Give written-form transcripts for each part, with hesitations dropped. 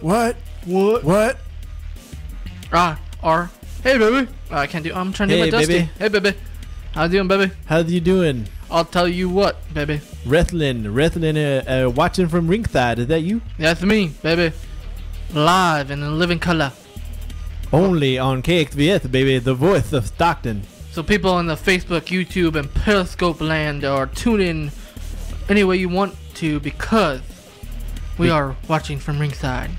What? Hey, baby. I can't do. I'm trying to do my dusty. Baby. Hey, baby. How you doing, baby? How you doing? I'll tell you what, baby. Rethlin, watching from ringside. Is that you? That's me, baby. Live and in living color. Only on KXVS, baby, the voice of Stockton. So people on the Facebook, YouTube, and Periscope land are tune in any way you want to because we are watching from ringside.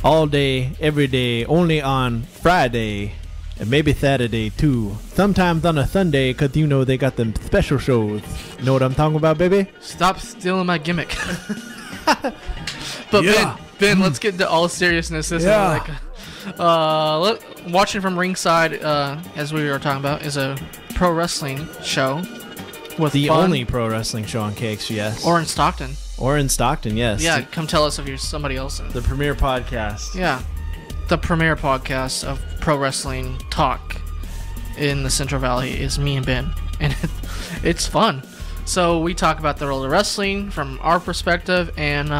All day, every day, only on Friday. And maybe Saturday, too. Sometimes on a Sunday, because, you know, they got them special shows. You know what I'm talking about, baby? Stop stealing my gimmick. But yeah. Ben, let's get into all seriousness. This is watching from ringside, as we were talking about, is a pro wrestling show. With the fun. only pro wrestling show on KXGS. Or in Stockton. Or in Stockton, yes. Yeah, come tell us if you're somebody else. The premier podcast. Yeah. The premier podcast of pro wrestling talk in the Central Valley is me and Ben. And it's fun. So we talk about the world of wrestling from our perspective and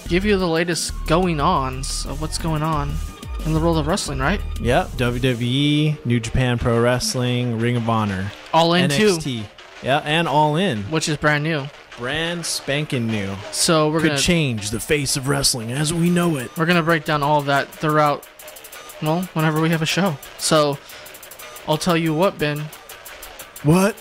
give you the latest going-ons of what's going on in the world of wrestling, right? Yep. WWE, New Japan Pro Wrestling, Ring of Honor. All In, NXT. too. Yeah, and All In. Which is brand new. Brand spanking new. So we're going to change the face of wrestling as we know it. We're going to break down all of that throughout, well, whenever we have a show. So I'll tell you what, Ben. What?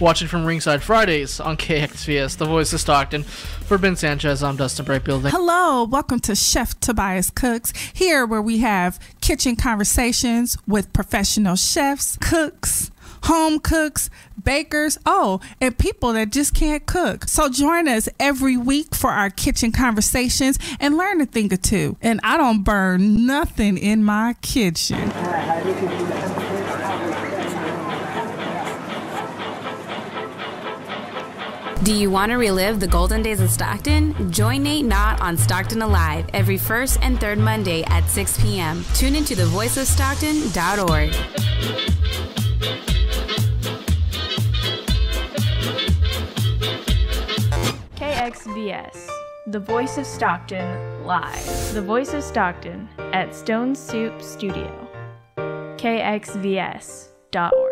Watching from ringside Fridays on KXVS, the voice of Stockton. For Ben Sanchez, I'm Dustin Brightfield. Hello, welcome to Chef Tobias Cooks, here where we have kitchen conversations with professional chefs, cooks, home cooks, bakers, and people that just can't cook. So join us every week for our kitchen conversations and learn a thing or two. And I don't burn nothing in my kitchen. Do you want to relive the golden days of Stockton? Join Nate Knott on Stockton Alive every first and third Monday at 6 p.m. Tune into thevoiceofstockton.org. KXVS, the voice of Stockton live. The voice of Stockton at Stone Soup Studio. KXVS.org.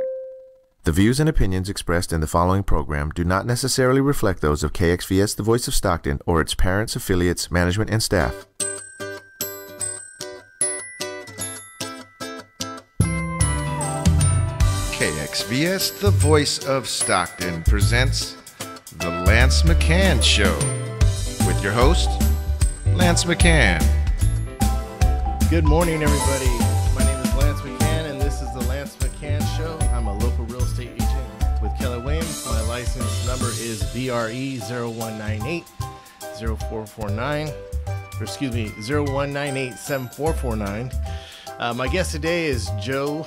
The views and opinions expressed in the following program do not necessarily reflect those of KXVS, the voice of Stockton, or its parents, affiliates, management, and staff. KXVS, the voice of Stockton, presents The Lance McHan Show with your host, Lance McHan. Good morning, everybody. My name is Lance McHan, and this is The Lance McHan Show. I'm a local real estate agent with Keller Williams. My license number is VRE 0198-0449. Or excuse me, 0198-7449. My guest today is Joe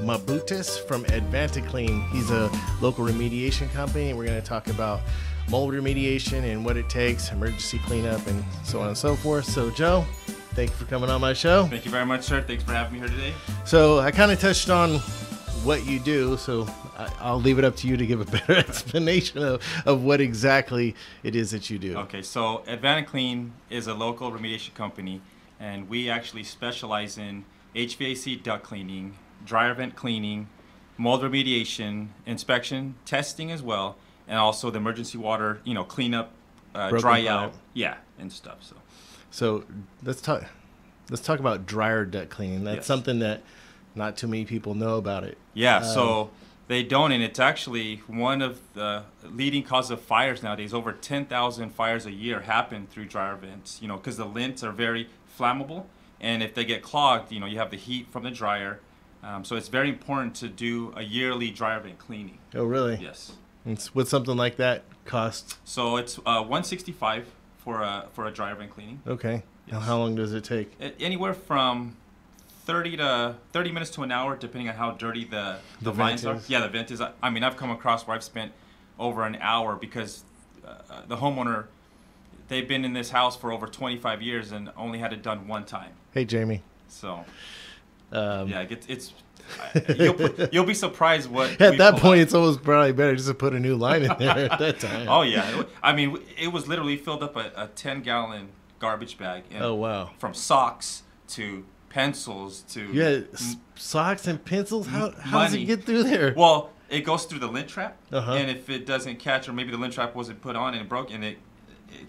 Mabutas from AdvantaClean. He's a local remediation company, and we're going to talk about mold remediation and what it takes, emergency cleanup, and so on and so forth. So, Joe, thank you for coming on my show. Thank you very much, sir. Thanks for having me here today. So, I kind of touched on what you do, so I'll leave it up to you to give a better explanation of what exactly it is that you do. Okay, so AdvantaClean is a local remediation company, and we actually specialize in HVAC duct cleaning, dryer vent cleaning, mold remediation, inspection, testing as well, and also the emergency water, cleanup, dry out, and stuff. So let's talk about dryer duct cleaning. That's something that not too many people know about it. Yeah, so they don't, and it's actually one of the leading causes of fires nowadays. Over 10,000 fires a year happen through dryer vents, because the lints are very flammable, and if they get clogged, you have the heat from the dryer. So it's very important to do a yearly dryer vent cleaning. Oh, really? Yes. What's something like that cost? So it's $165 for a dryer vent cleaning. Okay. Yes. Now, how long does it take? Anywhere from 30 minutes to an hour, depending on how dirty the lines are. Yeah, the vent is. I mean, I've come across where I've spent over an hour because the homeowner, they've been in this house for over 25 years and only had it done one time. Hey, Jamie. So. Yeah, it's you'll be surprised what. At that point, it's almost probably better just to put a new line in there at that time. Oh yeah, I mean, it was literally filled up a 10-gallon garbage bag. And oh wow! From socks to pencils to socks and pencils. How does money. it get through there? Well, it goes through the lint trap, Uh-huh. and if it doesn't catch, or maybe the lint trap wasn't put on and it broke, and it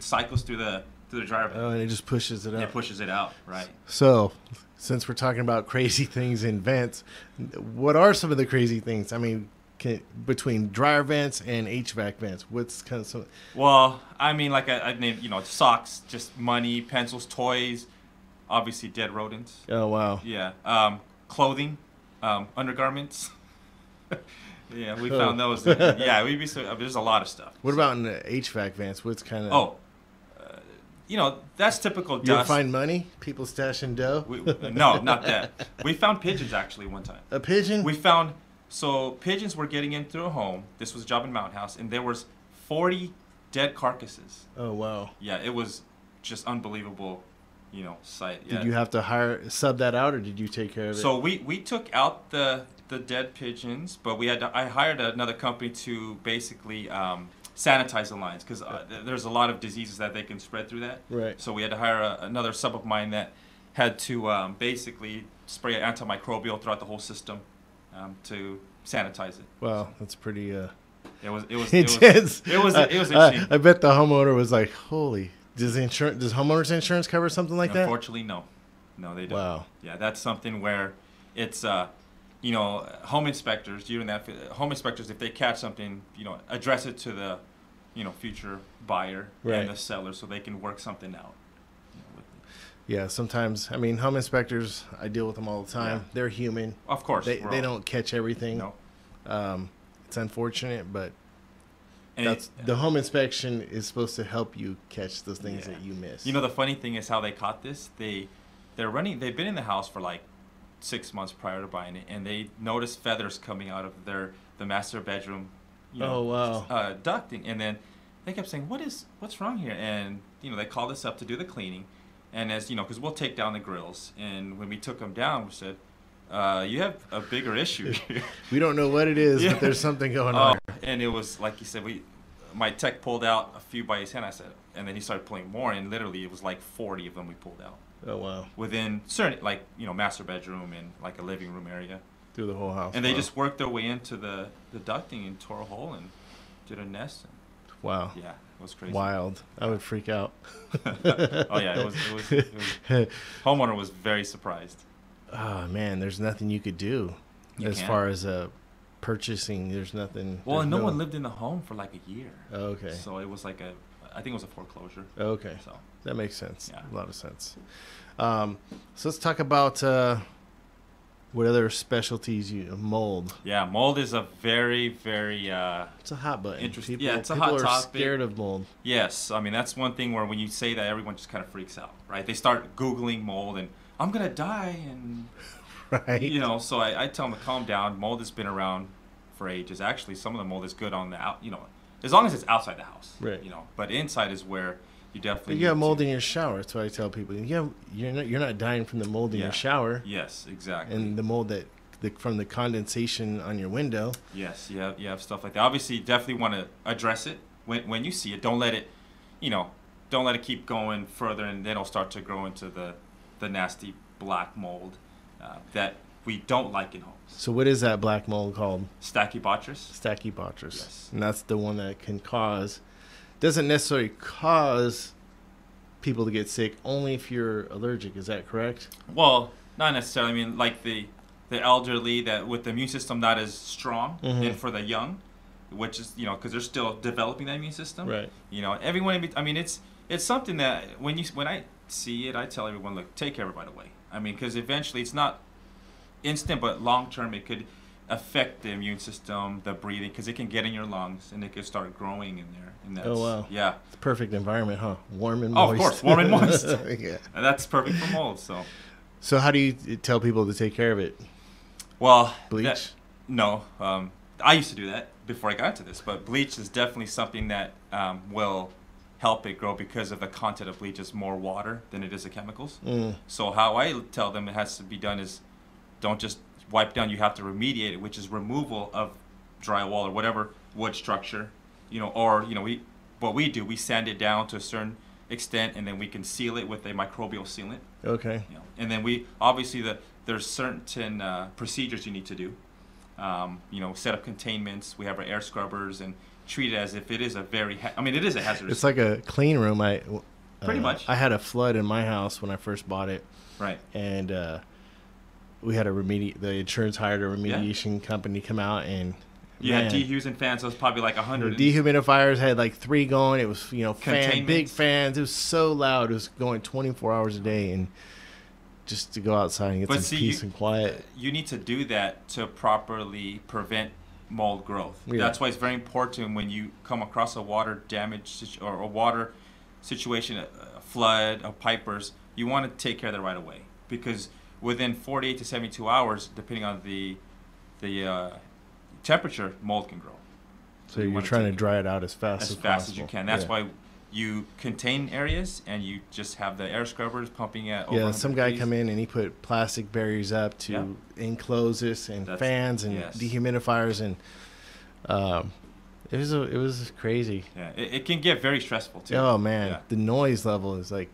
cycles through the dryer bag. Oh, and it just pushes it out. It pushes it out, right? So, since we're talking about crazy things in vents, what are some of the crazy things? I mean, between dryer vents and HVAC vents, what's kind of some? Well, I mean, like I named, socks, just money, pencils, toys, obviously dead rodents. Oh wow. Yeah. Clothing, undergarments. Yeah, we found those. Yeah, there's a lot of stuff. What about in the HVAC vents? What's kind of? Oh. That's typical dust. You find money? People stashing dough? No, not that. We found pigeons actually one time. A pigeon? So pigeons were getting in through a home. This was a job in Mountain House, and there was 40 dead carcasses. Oh, wow. Yeah, it was just unbelievable, sight. Yeah. Did you have to sub that out, or did you take care of it? So we took out the dead pigeons, but I hired another company to basically sanitize the lines, because there's a lot of diseases that they can spread through that. Right. So we had to hire another sub of mine that had to basically spray antimicrobial throughout the whole system to sanitize it. Wow, that's pretty. It was intense. It was interesting. I bet the homeowner was like, "Holy, does homeowners insurance cover something like that?" Unfortunately, no, they don't. Wow. Yeah, that's something where it's home inspectors, home inspectors, if they catch something, address it to the, future buyer and the seller so they can work something out. Yeah, sometimes, I mean, home inspectors, I deal with them all the time. Yeah. They're human. Of course. They don't catch everything. No. It's unfortunate, but the home inspection is supposed to help you catch those things that you miss. The funny thing is how they caught this. They've been in the house for like 6 months prior to buying it, and they noticed feathers coming out of the master bedroom, ducting, and then they kept saying, "What's wrong here?" And they called us up to do the cleaning, and as because we'll take down the grills, and when we took them down, we said, "You have a bigger issue here." We don't know what it is, but there's something going on. And it was like you said, my tech pulled out a few by his hand. I said, and then he started pulling more, and literally it was like 40 of them we pulled out. Oh wow! Within certain, master bedroom and like a living room area. Through the whole house. And they just worked their way into the ducting and tore a hole and did a nest. Wow. Yeah, it was crazy. Wild. I would freak out. Oh yeah, it was. Homeowner was very surprised. Oh man, there's nothing you could do as far as purchasing. There's nothing. Well, no one lived in the home for like a year. Oh, okay. So it was like I think it was a foreclosure. Okay. So that makes sense. Yeah. A lot of sense. So let's talk about what other specialties mold. Yeah, mold is a very, very it's a hot button. Interesting. It's a hot topic. People are scared of mold. Yes, I mean that's one thing where when you say that, everyone just kind of freaks out, right? They start Googling mold and I'm gonna die, and right. So I tell them to calm down. Mold has been around for ages. Actually, some of the mold is good on the out, as long as it's outside the house, right? But inside is where you definitely. But you got mold in your shower. That's what I tell people. You're not dying from the mold in your shower. Yes, exactly. And the mold from the condensation on your window. Yes, you have stuff like that. Obviously, you definitely want to address it when you see it. Don't let it, don't let it keep going further, and then it'll start to grow into the nasty black mold that we don't like in homes. So what is that black mold called? Stachybotrys. Stachybotrys. Yes. And that's the one that doesn't necessarily cause people to get sick, only if you're allergic. Is that correct? Well, not necessarily. I mean, like the elderly that with the immune system not as strong, and for the young, which is because they're still developing that immune system. Right. Everyone. I mean, it's something that when I see it, I tell everyone, look, take care of it right away. I mean, because eventually it's not instant, but long term it could affect the immune system, the breathing, because it can get in your lungs and it could start growing in there. And that's, oh wow! Yeah, it's a perfect environment, huh? Warm and moist. Oh, of course, warm and moist. Yeah, and that's perfect for mold. So how do you tell people to take care of it? Well, bleach. No, I used to do that before I got into this, but bleach is definitely something that will help it grow because of the content of bleach is more water than it is of chemicals. So how I tell them it has to be done is don't just wipe down. You have to remediate it, which is removal of drywall or whatever wood structure, or what we do, we sand it down to a certain extent, and then we can seal it with a microbial sealant. Okay. And then we obviously there's certain procedures you need to do. Set up containments. We have our air scrubbers and treat it as if it is a it is a hazardous. It's like a clean room. Pretty much. I had a flood in my house when I first bought it. Right. And we had the insurance hired a remediation company come out, and you had dehues and fans, so it was probably like 100. The dehumidifiers had like 3 going. It was, big fans. It was so loud. It was going 24 hours a day, and just to go outside and get some peace and quiet. You need to do that to properly prevent mold growth. Yeah. That's why it's very important when you come across a water damage or a water situation, a flood, a pipe burst, you want to take care of that right away, because within 48 to 72 hours, depending on the temperature, mold can grow. So you're trying to dry it out as fast as you can. That's why you contain areas and you just have the air scrubbers pumping at over 100 some guy degrees. come in and he put plastic barriers up to enclose this, and fans and dehumidifiers, and it was crazy. Yeah, it can get very stressful too. Oh man, the noise level is like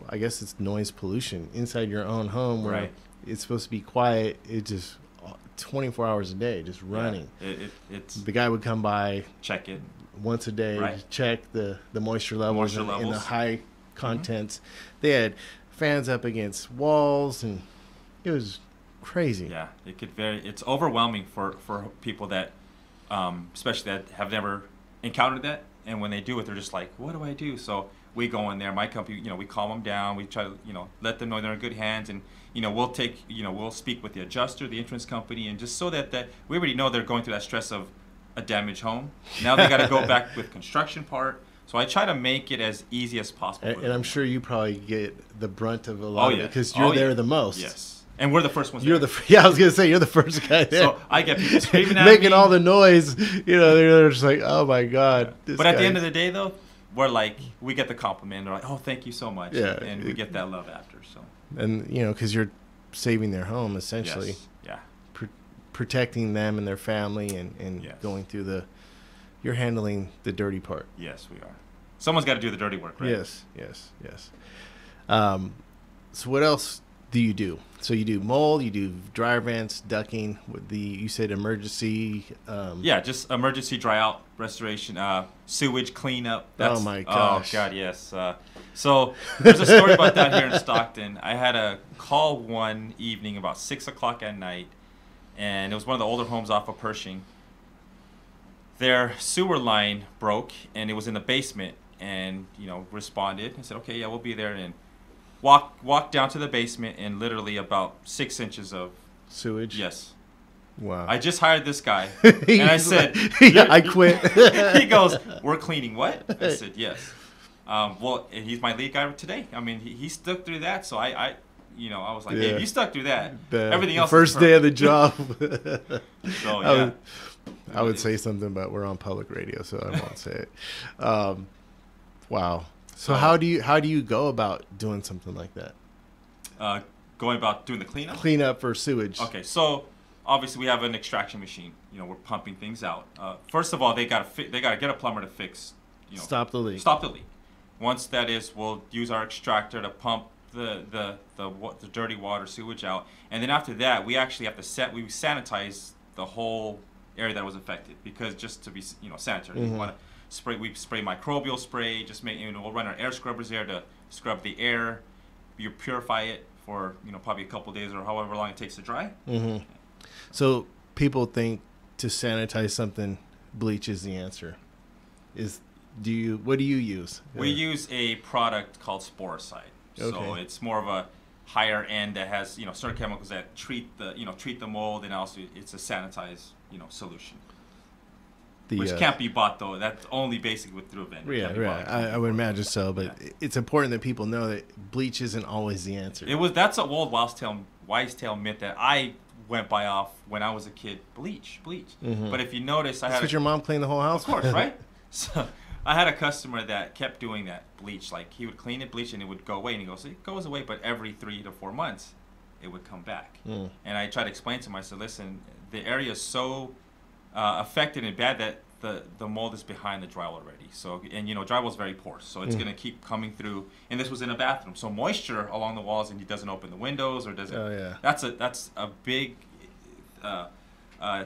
I guess it's noise pollution inside your own home where it's supposed to be quiet. It just 24 hours a day, just running. It's the guy would come by, check it once a day, to check the moisture levels in the high contents. They had fans up against walls, and it was crazy. Yeah, it's overwhelming for people that, especially that have never encountered that, and when they do it, they're just like, what do I do? So we go in there, my company, we calm them down, we try to, let them know they're in good hands, and we'll speak with the adjuster, the insurance company, and just so that we already know they're going through that stress of a damaged home. Now they got to go back with construction part. So I try to make it as easy as possible. And I'm sure you probably get the brunt of a lot of it, because you're there the most. Yes. And we're the first ones. I was gonna say you're the first guy there. So I get people screaming at making me. all the noise. They're just like, oh my god. But at the end of the day, though, we're like, we get the compliment. They're like, oh, thank you so much. Yeah. And we get that love after. So. And because you're saving their home essentially. Yes. Yeah. Protecting them and their family, and going through you're handling the dirty part. Yes, we are. Someone's got to do the dirty work, right? Yes. So what else do you do? So you do mold, you do dryer vents, ducking, with you said emergency. Just emergency dry out restoration, sewage cleanup. Oh my gosh. Oh God, yes. So there's a story about that here in Stockton. I had a call one evening about 6 o'clock at night, and it was one of the older homes off of Pershing. Their sewer line broke, and it was in the basement, and responded and said, okay, yeah, we'll be there, and walked down to the basement, and literally about 6 inches of sewage. Yes. Wow. I just hired this guy, and I said, I quit. He goes, we're cleaning what? I said, yes. Well, and he's my lead guy today. I mean, he stuck through that, so I was like, hey, if you stuck through that, everything else. First day of the job. So yeah. I would say something, but we're on public radio, so I won't say it. Wow. So how do you go about doing something like that? Going about doing the cleanup? Cleanup for sewage. Okay, so obviously we have an extraction machine. We're pumping things out. First of all, they got to get a plumber to fix. Stop the leak. Stop the leak. Once that is, we'll use our extractor to pump the dirty water sewage out, and then after that, we actually have to sanitize the whole area that was affected, because just to be sanitary, we want to spray microbial spray. Just we'll run our air scrubbers there to scrub the air. You purify it for probably a couple days or however long it takes to dry. Mm-hmm. So people think to sanitize something, bleach is the answer. What do you use? We use a product called Sporicide. Okay. So it's more of a higher end that has certain chemicals that treat the mold, and also it's a sanitized solution. Which can't be bought though. That's only basically through a vendor. Yeah. I would imagine so, but it's important that people know that bleach isn't always the answer. That's an old wise tale myth that I went by off when I was a kid. Bleach. Mm-hmm. But if you notice, Did your mom clean the whole house? Of course, right? So I had a customer that kept doing that bleach. Like he would clean it, bleach, and it would go away. And he goes, it goes away, but every 3 to 4 months. it would come back. And I tried to explain to him, I said, listen, the area is so affected and bad that the mold is behind the drywall already. So, and drywall is very porous, so it's going to keep coming through. And this was in a bathroom, so moisture along the walls, and he doesn't open the windows or doesn't. Oh yeah. That's a big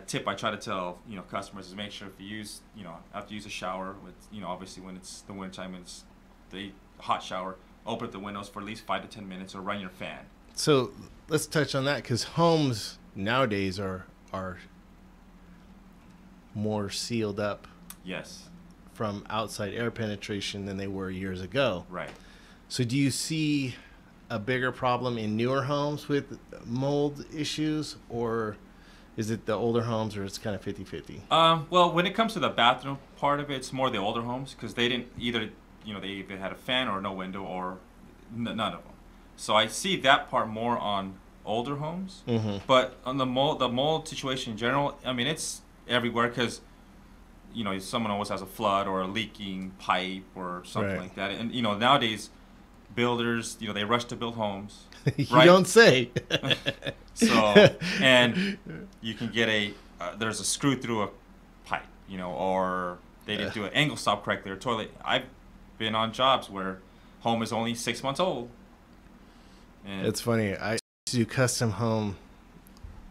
tip I try to tell customers is make sure if you use have to use a shower with obviously when it's the winter time, it's the hot shower. Open up the windows for at least 5 to 10 minutes, or run your fan. So let's touch on that, because homes nowadays are more sealed up. Yes. From outside air penetration than they were years ago. Right. So do you see a bigger problem in newer homes with mold issues, or is it the older homes, or it's kind of 50-50? Well, when it comes to the bathroom part of it, it's more the older homes, because they didn't either, they either had a fan or no window or none of them. So I see that part more on older homes. But on the mold situation in general, I mean, it's everywhere, because someone always has a flood or a leaking pipe or something like that. And nowadays builders, they rush to build homes. You right? don't say. So, and you can get there's a screw through a pipe, or they didn't do an angle stop correctly, or toilet. I've been on jobs where home is only 6 months old. And it's funny. I used to do custom home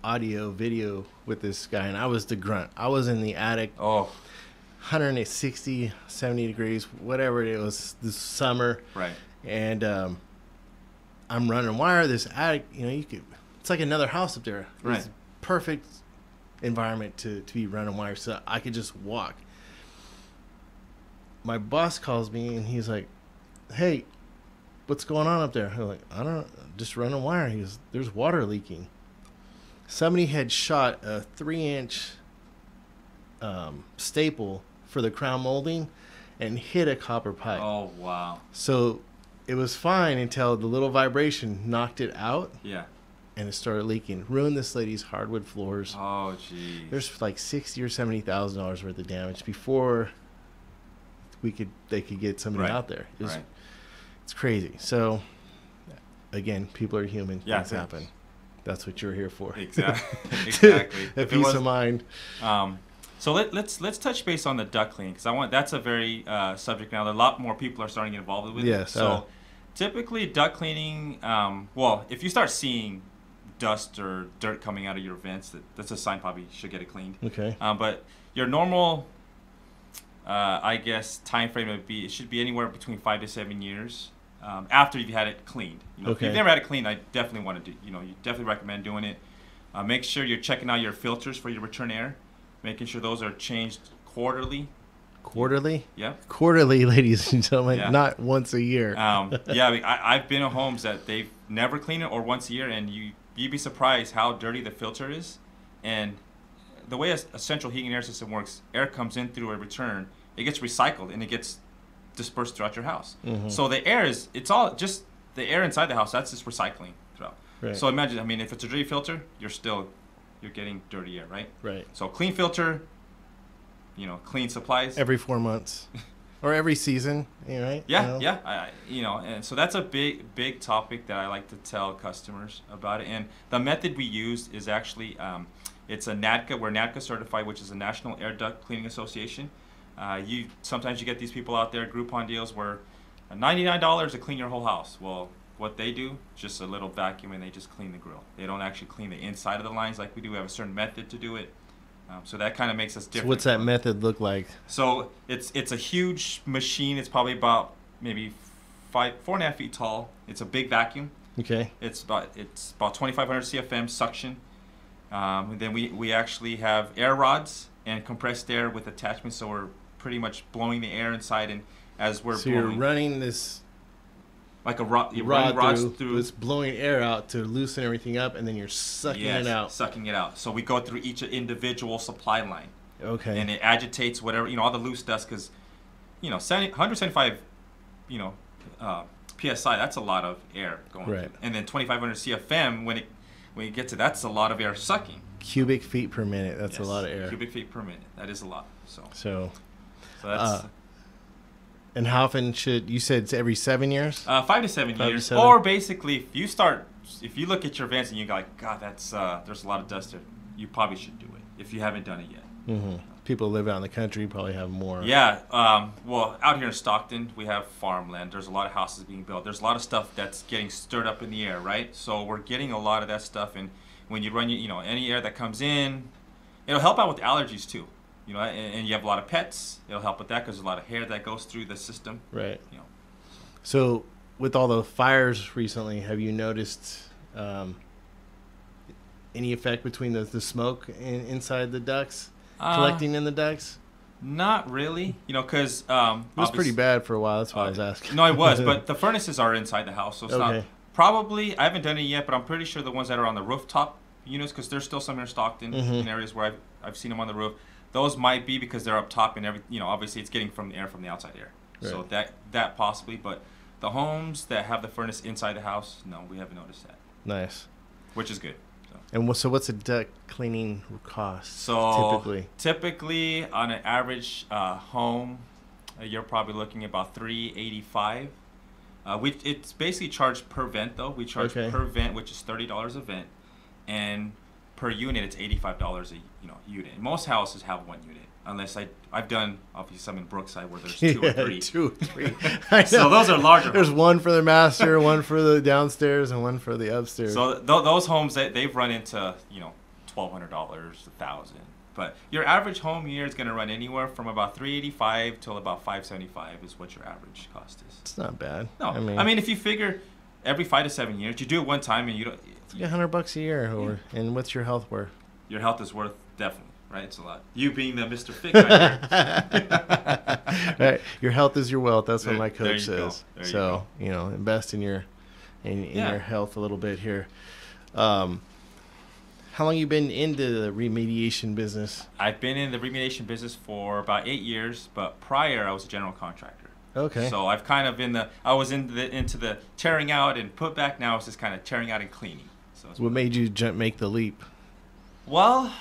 audio video with this guy, and I was the grunt. I was in the attic. 160, 70 degrees, whatever it was, this summer. Right. And I'm running wire. This attic, it's like another house up there. Right. It's perfect environment to be running wire, so I could just walk. My boss calls me, and he's like, hey, what's going on up there? I'm like, I don't know, just running wire. He goes, there's water leaking. Somebody had shot a 3-inch staple for the crown molding and hit a copper pipe. Oh, wow. So it was fine until the little vibration knocked it out. Yeah. And it started leaking. Ruined this lady's hardwood floors. Oh, geez. There's like $60,000 or $70,000 worth of damage before they could get somebody out there. It's crazy. So again, people are human. Things happen. That's what you're here for. Exactly. A peace of mind. So let's touch base on the duct cleaning, because that's a very subject now that a lot more people are starting to get involved with. Yes. So typically duct cleaning, if you start seeing dust or dirt coming out of your vents, that's a sign probably should get it cleaned. Okay. But your normal, I guess, time frame it should be anywhere between 5 to 7 years after you've had it cleaned. If you've never had it cleaned, I definitely want to do. You definitely recommend doing it. Make sure you're checking out your filters for your return air, making sure those are changed quarterly. Quarterly? Yeah. Quarterly, ladies and gentlemen, not once a year. I've been in homes that they've never cleaned it, or once a year, and you'd be surprised how dirty the filter is. And the way a central heating and air system works, air comes in through a return, it gets recycled, and it gets dispersed throughout your house. So the air it's all just the air inside the house, that's just recycling throughout. Right. So imagine, if it's a dirty filter, you're getting dirty air, right? Right. So clean filter, clean supplies. Every 4 months. Or every season, right? Yeah. And so that's a big topic that I like to tell customers about it. And the method we use is actually, it's a NADCA. We're NADCA certified, which is the National Air Duct Cleaning Association. Sometimes you get these people out there, Groupon deals, where $99 to clean your whole house. Well, what they do, just a little vacuum, and they just clean the grill. They don't actually clean the inside of the lines like we do. We have a certain method to do it. So that kind of makes us different. So what's that method look like? So it's a huge machine. It's probably about maybe 4.5 feet tall. It's a big vacuum. Okay. It's about 2,500 CFM suction. Then we actually have air rods and compressed air with attachments. So we're pretty much blowing the air inside, and as we're blowing, you're running this like a rod through. It's blowing air out to loosen everything up, and then you're sucking it out. Sucking it out. So we go through each individual supply line. Okay. And it agitates whatever, all the loose dust, because, 175, PSI, that's a lot of air going through. And then 2,500 CFM, when you get to that's a lot of air sucking. Cubic feet per minute. That's a lot of air. Cubic feet per minute. That is a lot. So that's. And how often you said it's every 7 years? 5 to 7 years. Or basically, if you start if you look at your vents and you go like, God, that's there's a lot of dust there, you probably should do it if you haven't done it yet. Mm-hmm. People who live out in the country probably have more. Yeah. Well, out here in Stockton, we have farmland. There's a lot of houses being built. There's a lot of stuff that's getting stirred up in the air, right? So we're getting a lot of that stuff. And when you run, any air that comes in, it'll help out with allergies too. And you have a lot of pets. It'll help with that because there's a lot of hair that goes through the system. Right. So with all the fires recently, have you noticed any effect between the smoke inside the ducts? Collecting in the ducts? Not really, because it was pretty bad for a while. That's why I was asking. No, it was, but the furnaces are inside the house, so it's not. Probably, I haven't done it yet, but I'm pretty sure the ones that are on the rooftop units, because there's still some here in Stockton, in areas where I've seen them on the roof. Those might be because they're up top and obviously it's getting from the air from the outside air. Right. So that possibly, but the homes that have the furnace inside the house, no, we haven't noticed that. Nice. Which is good. And what's a duct cleaning cost? So typically on an average home, you're probably looking at about $385. It's basically charged per vent though. We charge per vent, which is $30 a vent, and per unit it's $85 a unit. Most houses have one unit, unless I've done obviously some in Brookside where there's 2 or 3. 2 or 3. So those are larger. There's one for the master, one for the downstairs, and one for the upstairs. So those homes they've run into $1,200, $1,000. But your average home here is going to run anywhere from about $385 till about $575 is what your average cost is. It's not bad. No, I mean if you figure every 5 to 7 years, you do it one time and you don't. It's $100 a year, and what's your health worth? Your health is worth definitely. Right, it's a lot. You being the Mr. Fit guy. Right, your health is your wealth. That's what my coach says. So invest in your your health a little bit here. How long you been into the remediation business? I've been in the remediation business for about 8 years, but prior I was a general contractor. Okay. So I've kind of into the tearing out and put back. Now it's just kind of tearing out and cleaning. So what made you make the leap? Well,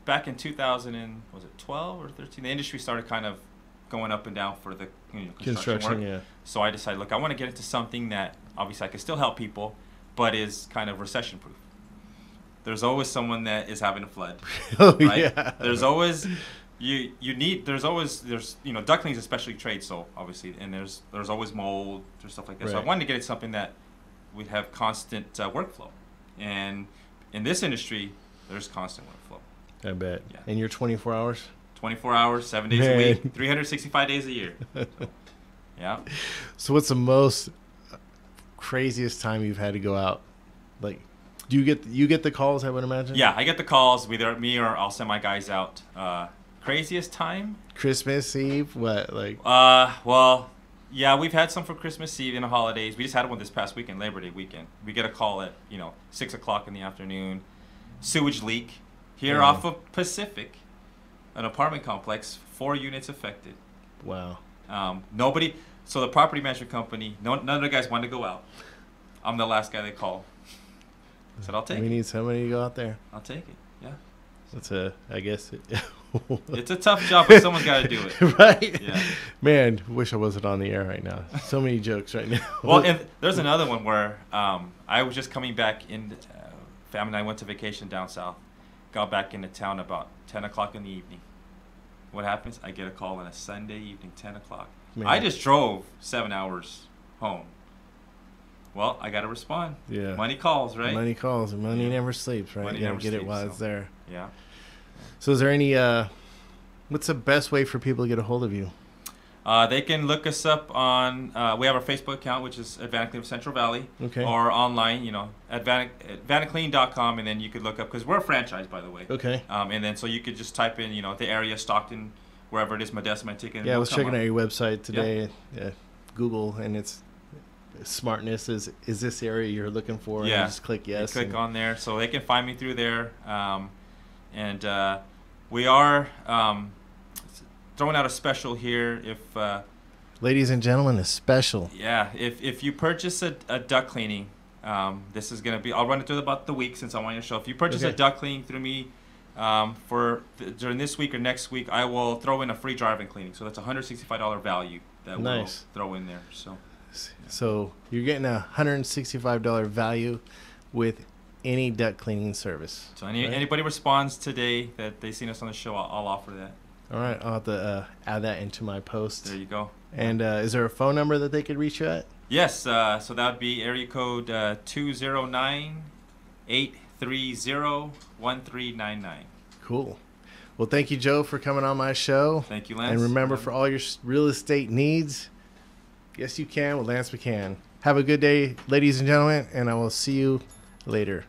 back in 2012 or 13, the industry started kind of going up and down for the construction work. Yeah. So I decided, look, I want to get into something that obviously I can still help people, but is kind of recession proof. There's always someone that is having a flood. Right? Yeah. There's always duct cleaning is a specialty trade, so obviously, and there's always mold, there's stuff like that. Right. So I wanted to get into something that would have constant workflow, and in this industry, there's constant workflow. I bet. Yeah. And you're 24 hours? 24 hours, 7 days a week, 365 days a year. So, yeah. So what's the most craziest time you've had to go out? Like, do you get the calls, I would imagine? Yeah, I get the calls, either me or I'll send my guys out. Craziest time? Christmas Eve? What? Like? Well, yeah, we've had some for Christmas Eve and the holidays. We just had one this past weekend, Labor Day weekend. We get a call at 6 o'clock in the afternoon. Sewage leak here off of Pacific, an apartment complex, 4 units affected. Wow. Nobody. So the property management company, none of the guys wanted to go out. I'm the last guy they call. I said, I'll take it. We need somebody to go out there. I'll take it. Yeah. I guess. It's a tough job, but someone's got to do it. Right? Yeah. Man, wish I wasn't on the air right now. So many jokes right now. Well, and there's another one where I was just coming back in. Family and I went to vacation down south. Got back into town about 10 o'clock in the evening. What happens? I get a call on a Sunday evening, 10 o'clock. Man. I just drove 7 hours home. Well, I got to respond. Yeah. Money calls, right? Money calls, and money never sleeps, right? Money you got to never get sleeps, it while it's there. Yeah. So is there any, what's the best way for people to get a hold of you? They can look us up on, we have our Facebook account, which is AdvantaClean of Central Valley. Okay. Or online, AdvantaClean.com, and then you could look up, because we're a franchise, by the way. Okay. And then so you could just type in, the area, Stockton, wherever it is, Modesto, Manteca. Yeah, I was checking out your website today, Google, and it's smartness is this area you're looking for? Yeah. And just click yes. You click on there, so they can find me through there. And we are throwing out a special here. If ladies and gentlemen, a special. Yeah, if you purchase a duct cleaning, this is going to be, I'll run it through about the week since I want you to show. If you purchase a duct cleaning through me during this week or next week, I will throw in a free driving cleaning. So that's a $165 value that we'll throw in there. So So you're getting a $165 value with any duct cleaning service. So anybody responds today that they seen us on the show, I'll offer that. All right, I'll have to add that into my post. There you go. And is there a phone number that they could reach you at? Yes, so that would be area code 209-830-1399. Cool. Well, thank you, Joe, for coming on my show. Thank you, Lance. And remember, for all your real estate needs, yes, you can with Lance McHan. Have a good day, ladies and gentlemen, and I will see you later.